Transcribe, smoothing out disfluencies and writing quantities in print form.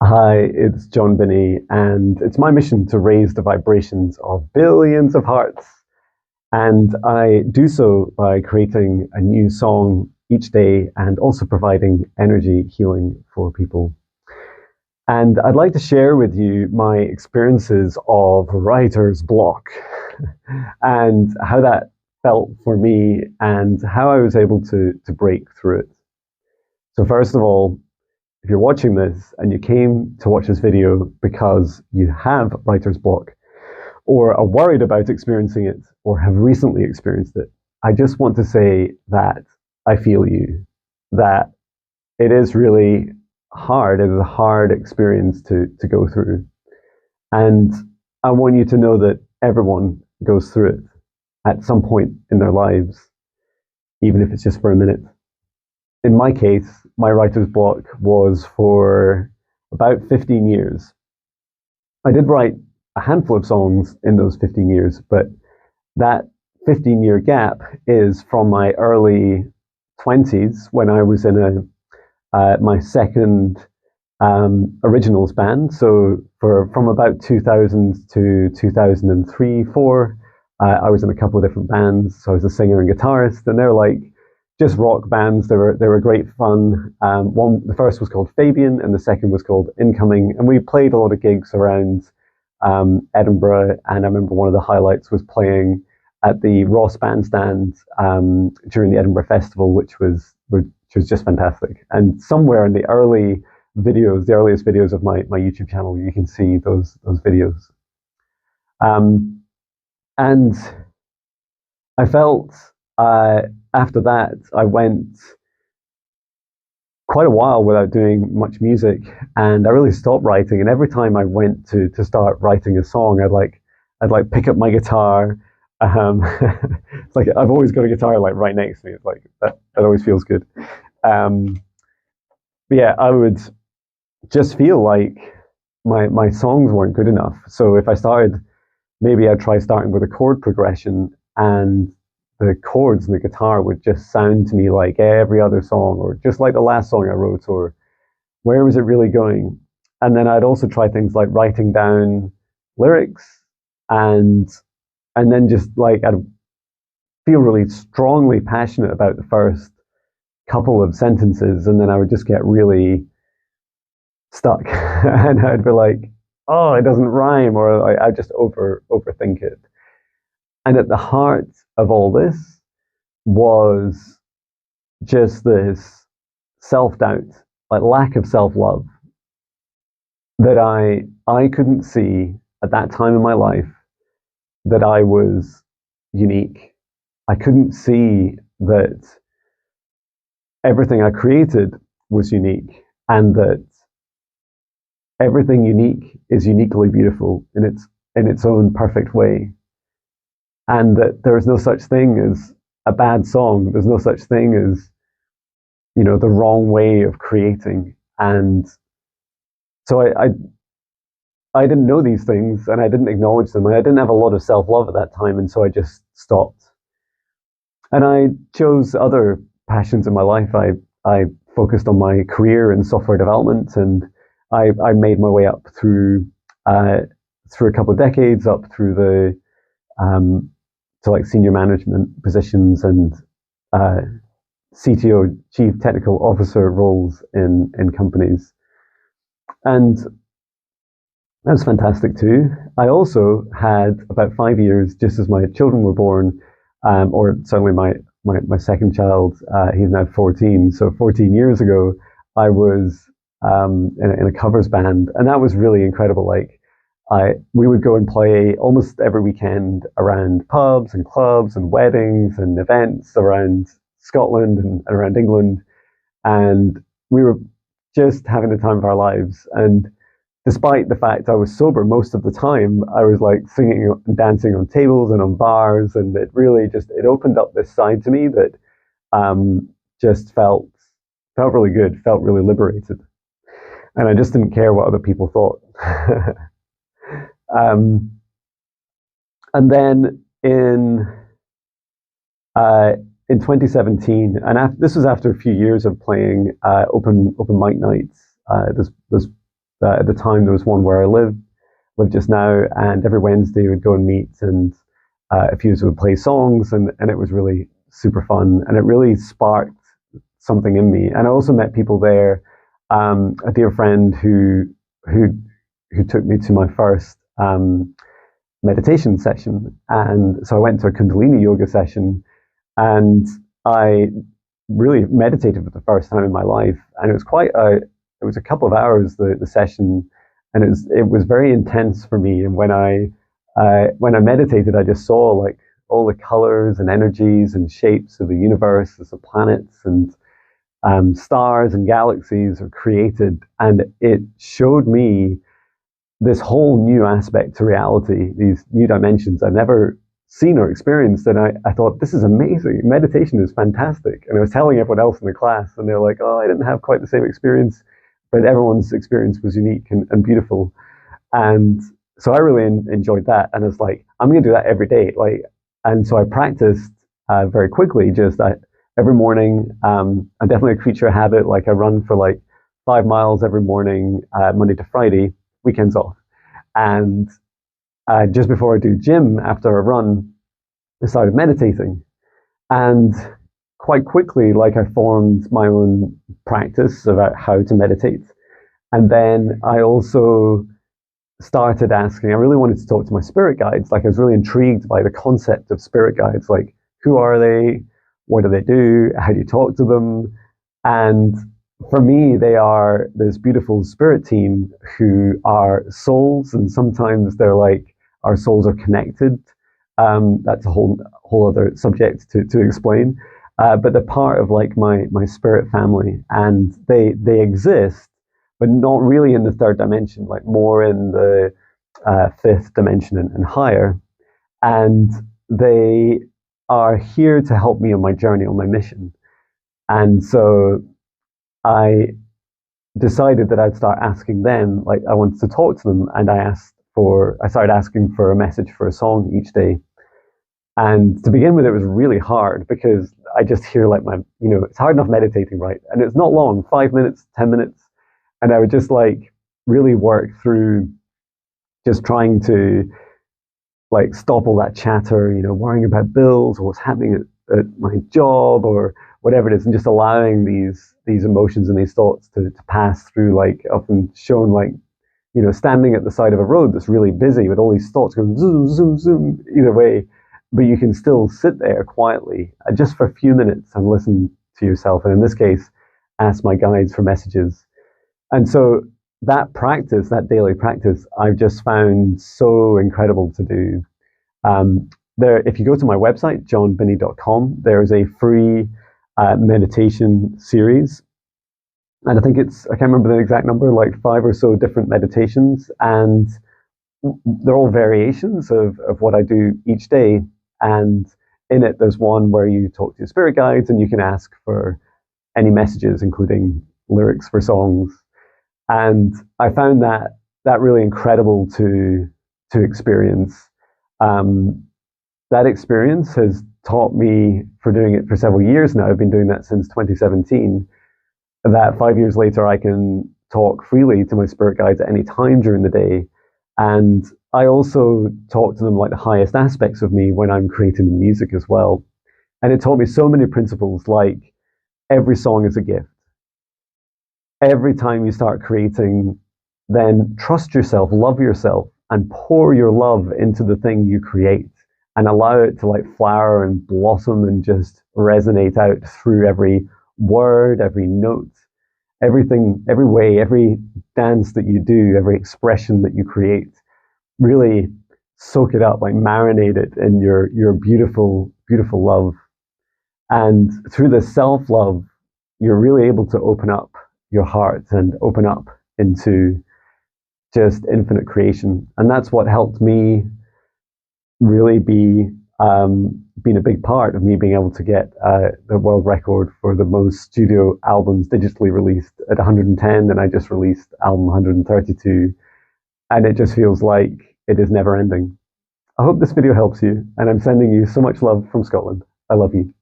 Hi, it's John Binney, and it's my mission to raise the vibrations of billions of hearts. And I do so by creating a new song each day and also providing energy healing for people. And I'd like to share with you my experiences of writer's block and how that felt for me and how I was able to break through it. So first of all, if you're watching this and you came to watch this video because you have writer's block or are worried about experiencing it or have recently experienced it, I just want to say that I feel you, that it is really hard. It is a hard experience to go through. And I want you to know that everyone goes through it at some point in their lives, even if it's just for a minute. In my case, my writer's block was for about 15 years. I did write a handful of songs in those 15 years, but that 15-year gap is from my early 20s when I was in my second originals band. So from about 2000 to 2003, 4, I was in a couple of different bands. So I was a singer and guitarist, and they're like just rock bands. They were great fun. The first was called Fabian, and the second was called Incoming. And we played a lot of gigs around Edinburgh. And I remember one of the highlights was playing at the Ross Bandstand during the Edinburgh Festival, which was just fantastic. And somewhere in the earliest videos of my YouTube channel, you can see those videos. And I felt after that, I went quite a while without doing much music, and I really stopped writing. And every time I went to start writing a song, I'd pick up my guitar. It's like I've always got a guitar like right next to me. It's like that always feels good. But yeah, I would just feel like my songs weren't good enough. So if I started, maybe I'd try starting with a chord progression, and the chords in the guitar would just sound to me like every other song, or just like the last song I wrote, or where was it really going? And then I'd also try things like writing down lyrics, and then just like I'd feel really strongly passionate about the first couple of sentences, and then I would just get really stuck, and I'd be like, "Oh, it doesn't rhyme," or I just overthink it. And at the heart of all this was just this self-doubt, like lack of self-love, that I couldn't see at that time in my life that I was unique. I couldn't see that everything I created was unique, and that everything unique is uniquely beautiful in its own perfect way. And that there is no such thing as a bad song. There's no such thing as, the wrong way of creating. And so I didn't know these things, and I didn't acknowledge them. I didn't have a lot of self-love at that time, and so I just stopped. And I chose other passions in my life. I focused on my career in software development, and I made my way up through a couple of decades, up through the to like senior management positions and CTO, Chief Technical Officer roles in companies. And that was fantastic too. I also had about 5 years, just as my children were born, or certainly my second child, he's now 14. So 14 years ago, I was in a covers band, and that was really incredible. Like we would go and play almost every weekend around pubs and clubs and weddings and events around Scotland and around England, and we were just having the time of our lives. And despite the fact I was sober most of the time, I was like singing and dancing on tables and on bars, and it really it opened up this side to me that just felt really good, felt really liberated, and I just didn't care what other people thought. And then in 2017, and this was after a few years of playing open mic nights. There's At the time, there was one where I live just now, and every Wednesday we'd go and meet, and a few of us would play songs, and it was really super fun, and it really sparked something in me. And I also met people there. A dear friend who took me to my first meditation session, and so I went to a Kundalini yoga session, and I really meditated for the first time in my life, and it was a couple of hours, the session, and it was very intense for me. And when I meditated, I just saw like all the colors and energies and shapes of the universe as the planets and stars and galaxies are created, and it showed me this whole new aspect to reality, these new dimensions I've never seen or experienced. And I thought, this is amazing. Meditation is fantastic. And I was telling everyone else in the class, and they're like, oh, I didn't have quite the same experience, but everyone's experience was unique and beautiful. And so I really enjoyed that. And it's like, I'm going to do that every day. And so I practiced very quickly, just every morning. I'm definitely a creature of habit. Like I run for like 5 miles every morning, Monday to Friday, weekends off. And just before I do gym, after a run, I started meditating. And quite quickly, like I formed my own practice about how to meditate. And then I also started asking, I really wanted to talk to my spirit guides. Like I was really intrigued by the concept of spirit guides. Like, who are they? What do they do? How do you talk to them? And for me, they are this beautiful spirit team who are souls, and sometimes they're like, our souls are connected. That's a whole other subject to explain. But they're part of like my spirit family, and they exist, but not really in the third dimension, like more in the fifth dimension and higher. And they are here to help me on my journey, on my mission. And so I decided that I'd start asking them, like I wanted to talk to them, and I started asking for a message for a song each day. And to begin with, it was really hard because I just hear like it's hard enough meditating, right? And it's not long, 5 minutes, 10 minutes. And I would just like really work through just trying to like stop all that chatter, worrying about bills or what's happening at my job or whatever it is, and just allowing these emotions and these thoughts to pass through. Like often shown like, standing at the side of a road that's really busy with all these thoughts going zoom, zoom, zoom, either way, but you can still sit there quietly just for a few minutes and listen to yourself. And in this case, ask my guides for messages. And so that practice, that daily practice, I've just found so incredible to do. If you go to my website, johnbinney.com, there is a free meditation series. And I think I can't remember the exact number, like 5 or so different meditations. And they're all variations of what I do each day. And in it, there's one where you talk to your spirit guides and you can ask for any messages, including lyrics for songs. And I found that really incredible to experience. That experience has taught me, for doing it for several years now, I've been doing that since 2017, that 5 years later I can talk freely to my spirit guides at any time during the day. And I also talk to them like the highest aspects of me when I'm creating the music as well. And it taught me so many principles, like every song is a gift. Every time you start creating, then trust yourself, love yourself, and pour your love into the thing you create and allow it to like flower and blossom and just resonate out through every word, every note, everything, every way, every dance that you do, every expression that you create. Really soak it up, like marinate it in your beautiful, beautiful love. And through the self-love, you're really able to open up your heart and open up into just infinite creation. And that's what helped me really being a big part of me being able to get the world record for the most studio albums digitally released at 110, and I just released album 132, and it just feels like it is never ending. I hope this video helps you, and I'm sending you so much love from Scotland. I love you.